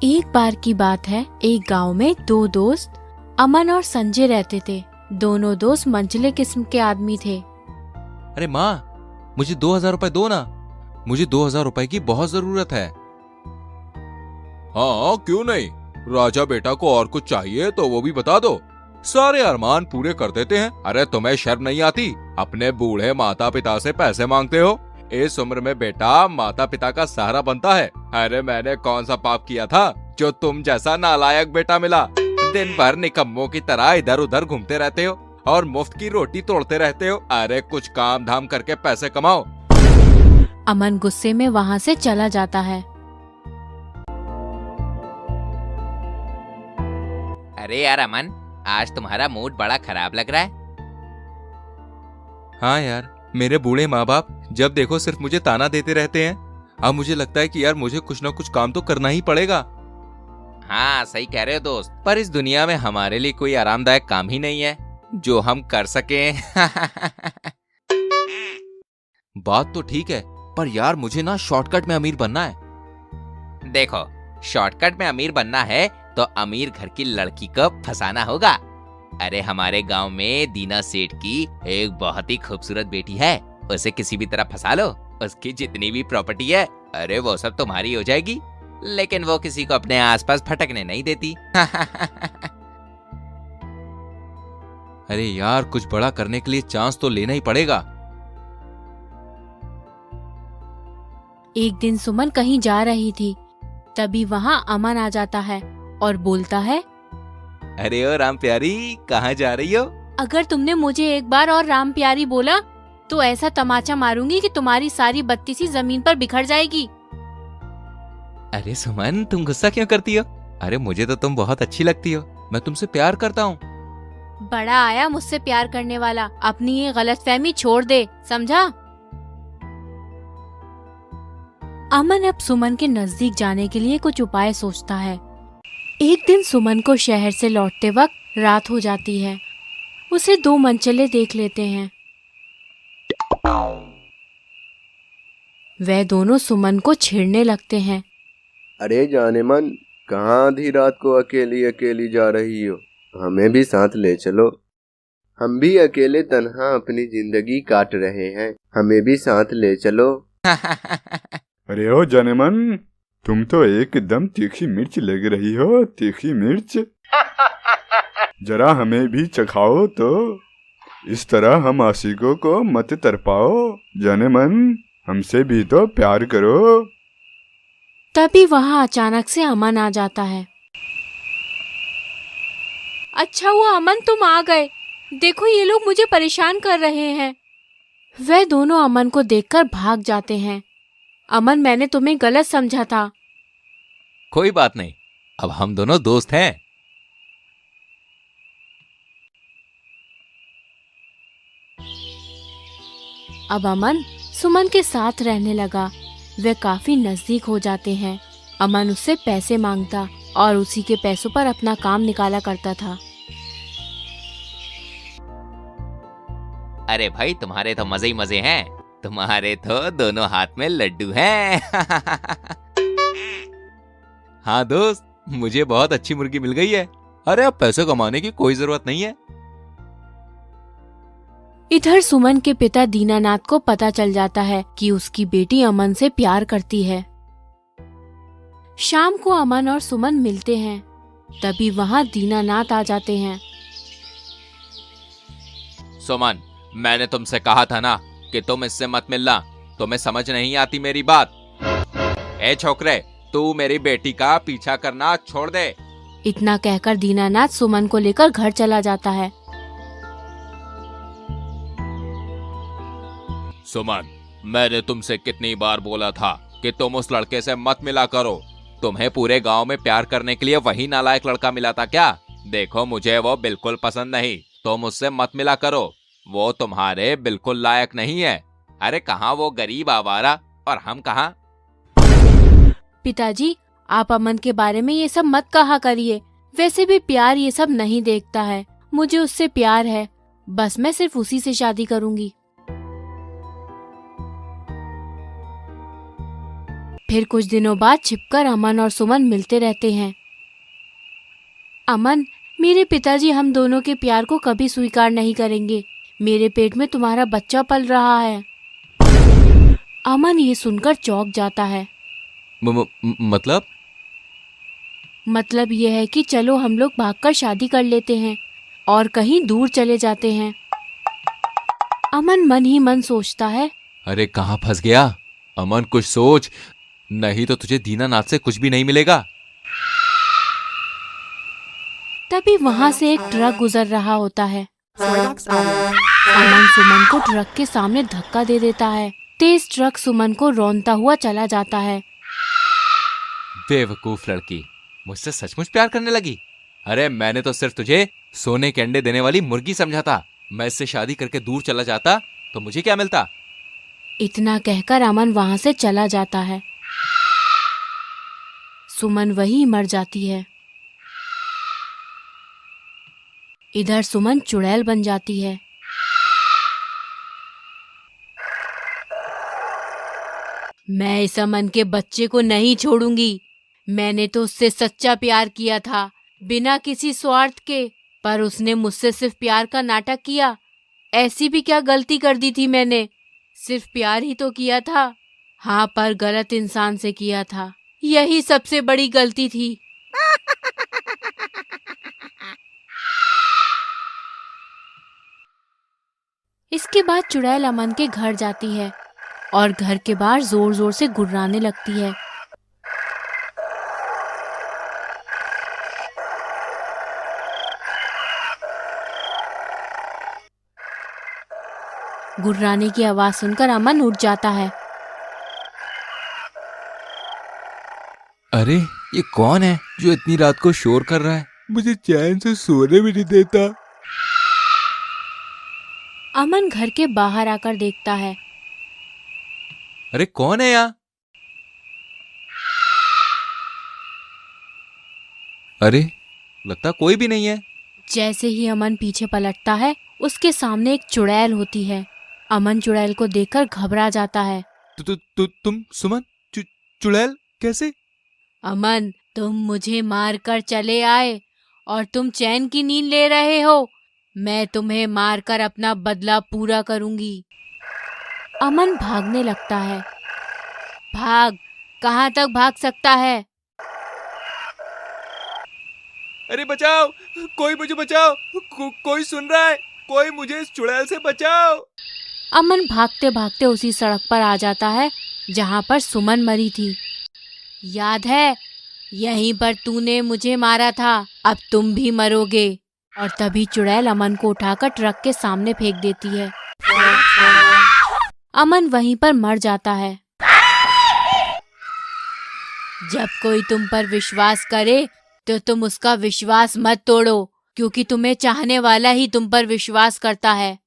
एक बार की बात है, एक गांव में दो दोस्त अमन और संजय रहते थे। दोनों दोस्त मंझले किस्म के आदमी थे। अरे माँ, मुझे 2,000 रुपए दो ना। मुझे 2,000 रुपए की बहुत जरूरत है। हाँ, क्यों नहीं। राजा बेटा को और कुछ चाहिए तो वो भी बता दो, सारे अरमान पूरे कर देते हैं। अरे तुम्हें शर्म नहीं आती? अपने बूढ़े माता पिता से पैसे मांगते हो। इस उम्र में बेटा माता पिता का सहारा बनता है। अरे मैंने कौन सा पाप किया था जो तुम जैसा नालायक बेटा मिला। दिन भर निकम्मों की तरह इधर उधर घूमते रहते हो और मुफ्त की रोटी तोड़ते रहते हो। अरे कुछ काम धाम करके पैसे कमाओ। अमन गुस्से में वहाँ से चला जाता है। अरे यार अमन, आज तुम्हारा मूड बड़ा खराब लग रहा है। हाँ यार, मेरे बूढ़े माँ बाप जब देखो सिर्फ मुझे ताना देते रहते हैं। अब मुझे लगता है कि यार मुझे कुछ ना कुछ काम तो करना ही पड़ेगा। हाँ सही कह रहे हो दोस्त, पर इस दुनिया में हमारे लिए कोई आरामदायक काम ही नहीं है जो हम कर सकें। बात तो ठीक है, पर यार मुझे ना शॉर्टकट में अमीर बनना है। देखो, शॉर्टकट में अमीर बनना है तो अमीर घर की लड़की को फंसाना होगा। अरे हमारे गांव में दीना सेठ की एक बहुत ही खूबसूरत बेटी है। उसे किसी भी तरह फंसा लो, उसकी जितनी भी प्रॉपर्टी है, अरे वो सब तुम्हारी हो जाएगी। लेकिन वो किसी को अपने आसपास फटकने नहीं देती। अरे यार, कुछ बड़ा करने के लिए चांस तो लेना ही पड़ेगा। एक दिन सुमन कहीं जा रही थी, तभी वहाँ अमन आ जाता है और बोलता है, अरे ओ राम प्यारी, कहाँ जा रही हो? अगर तुमने मुझे एक बार और राम प्यारी बोला तो ऐसा तमाचा मारूंगी कि तुम्हारी सारी बत्ती सी जमीन पर बिखर जाएगी। अरे सुमन, तुम गुस्सा क्यों करती हो? अरे मुझे तो तुम बहुत अच्छी लगती हो। मैं तुमसे प्यार करता हूँ। बड़ा आया मुझसे प्यार करने वाला, अपनी ये गलतफहमी छोड़ दे, समझा? अमन अब सुमन के नजदीक जाने के लिए कुछ उपाय सोचता है। एक दिन सुमन को शहर से लौटते वक्त रात हो जाती है। उसे दो मनचले देख लेते हैं। वे दोनों सुमन को छेड़ने लगते हैं। अरे जाने मन, कहाँ आधी रात को अकेली अकेली जा रही हो? हमें भी साथ ले चलो। हम भी अकेले तन्हा अपनी जिंदगी काट रहे हैं, हमें भी साथ ले चलो। अरे ओ जाने मन, तुम तो एकदम तीखी मिर्च लग रही हो। तीखी मिर्च, जरा हमें भी चखाओ तो। इस तरह हम आशिकों को मत तरपाओ। जाने मन, हमसे भी तो प्यार करो। तभी वहाँ अचानक से अमन आ जाता है। अच्छा हुआ अमन तुम आ गए, देखो ये लोग मुझे परेशान कर रहे हैं। वे दोनों अमन को देखकर भाग जाते हैं। अमन, मैंने तुम्हें गलत समझा था। कोई बात नहीं, अब हम दोनों दोस्त हैं। अब अमन सुमन के साथ रहने लगा। वे काफी नजदीक हो जाते हैं। अमन उससे पैसे मांगता और उसी के पैसों पर अपना काम निकाला करता था। अरे भाई, तुम्हारे तो मजे ही मजे हैं। तुम्हारे तो दोनों हाथ में लड्डू हैं। हाँ दोस्त, मुझे बहुत अच्छी मुर्गी मिल गई है। अरे अब पैसे कमाने की कोई जरूरत नहीं है। इधर सुमन के पिता दीनानाथ को पता चल जाता है कि उसकी बेटी अमन से प्यार करती है। शाम को अमन और सुमन मिलते हैं। तभी वहाँ दीनानाथ आ जाते हैं। सुमन, मैंने तुमसे कहा था ना कि तुम इससे मत मिलना। तुम्हें समझ नहीं आती मेरी बात। ए छोकरे, तू मेरी बेटी का पीछा करना छोड़ दे। इतना कहकर दीनानाथ सुमन को लेकर घर चला जाता है। सुमन, मैंने तुमसे कितनी बार बोला था कि तुम उस लड़के से मत मिला करो। तुम्हें पूरे गांव में प्यार करने के लिए वही नालायक लड़का मिला था क्या? देखो, मुझे वो बिल्कुल पसंद नहीं। तुम उससे मत मिला करो, वो तुम्हारे बिल्कुल लायक नहीं है। अरे कहाँ वो गरीब आवारा और हम कहाँ। पिताजी, आप अमन के बारे में ये सब मत कहा करिए। वैसे भी प्यार ये सब नहीं देखता है। मुझे उससे प्यार है, बस मैं सिर्फ उसी से शादी करूंगी। फिर कुछ दिनों बाद छिपकर अमन और सुमन मिलते रहते हैं। अमन, मेरे पिताजी हम दोनों के प्यार को कभी स्वीकार नहीं करेंगे। मेरे पेट में तुम्हारा बच्चा पल रहा है। अमन ये सुनकर चौंक जाता है। मतलब यह है कि चलो हम लोग भागकर शादी कर लेते हैं और कहीं दूर चले जाते हैं। अमन मन ही मन सोचता है। अरे कहाँ फंस गया? अमन कुछ सोच, नहीं तो तुझे दीनानाथ से कुछ भी नहीं मिलेगा। तभी वहां से एक ट्रक गुजर रहा होता है। अमन सुमन को ट्रक के सामने धक्का दे देता है। तेज ट्रक सुमन को रौंदता हुआ चला जाता है। बेवकूफ लड़की, मुझसे सचमुच प्यार करने लगी। अरे मैंने तो सिर्फ तुझे सोने के अंडे देने वाली मुर्गी समझा था। मैं इससे शादी करके दूर चला जाता तो मुझे क्या मिलता? इतना कहकर अमन वहां से चला जाता है। सुमन वहीं मर जाती है। इधर सुमन चुड़ैल बन जाती है। मैं इस अमन के बच्चे को नहीं छोड़ूंगी। मैंने तो उससे सच्चा प्यार किया था, बिना किसी स्वार्थ के, पर उसने मुझसे सिर्फ प्यार का नाटक किया। ऐसी भी क्या गलती कर दी थी मैंने? सिर्फ प्यार ही तो किया था। हाँ, पर गलत इंसान से किया था। यही सबसे बड़ी गलती थी। इसके बाद चुड़ैल अमन के घर जाती है और घर के बाहर जोर जोर से गुर्राने लगती है। गुर्राने की आवाज सुनकर अमन उठ जाता है। अरे ये कौन है जो इतनी रात को शोर कर रहा है? मुझे चैन से सोने भी नहीं देता। अमन घर के बाहर आकर देखता है। अरे कौन है यहाँ? अरे लगता कोई भी नहीं है। जैसे ही अमन पीछे पलटता है, उसके सामने एक चुड़ैल होती है। अमन चुड़ैल को देखकर घबरा जाता है। तुम सुमन? चुड़ैल कैसे? अमन, तुम मुझे मारकर चले आए और तुम चैन की नींद ले रहे हो। मैं तुम्हें मारकर अपना बदला पूरा करूंगी। अमन भागने लगता है। भाग, कहाँ तक भाग सकता है? अरे बचाओ, कोई मुझे बचाओ। कोई सुन रहा है? कोई मुझे इस चुड़ैल से बचाओ। अमन भागते भागते उसी सड़क पर आ जाता है जहाँ पर सुमन मरी थी। याद है, यहीं पर तूने मुझे मारा था, अब तुम भी मरोगे। और तभी चुड़ैल अमन को उठाकर ट्रक के सामने फेंक देती है। अमन वहीं पर मर जाता है। जब कोई तुम पर विश्वास करे तो तुम उसका विश्वास मत तोड़ो, क्योंकि तुम्हें चाहने वाला ही तुम पर विश्वास करता है।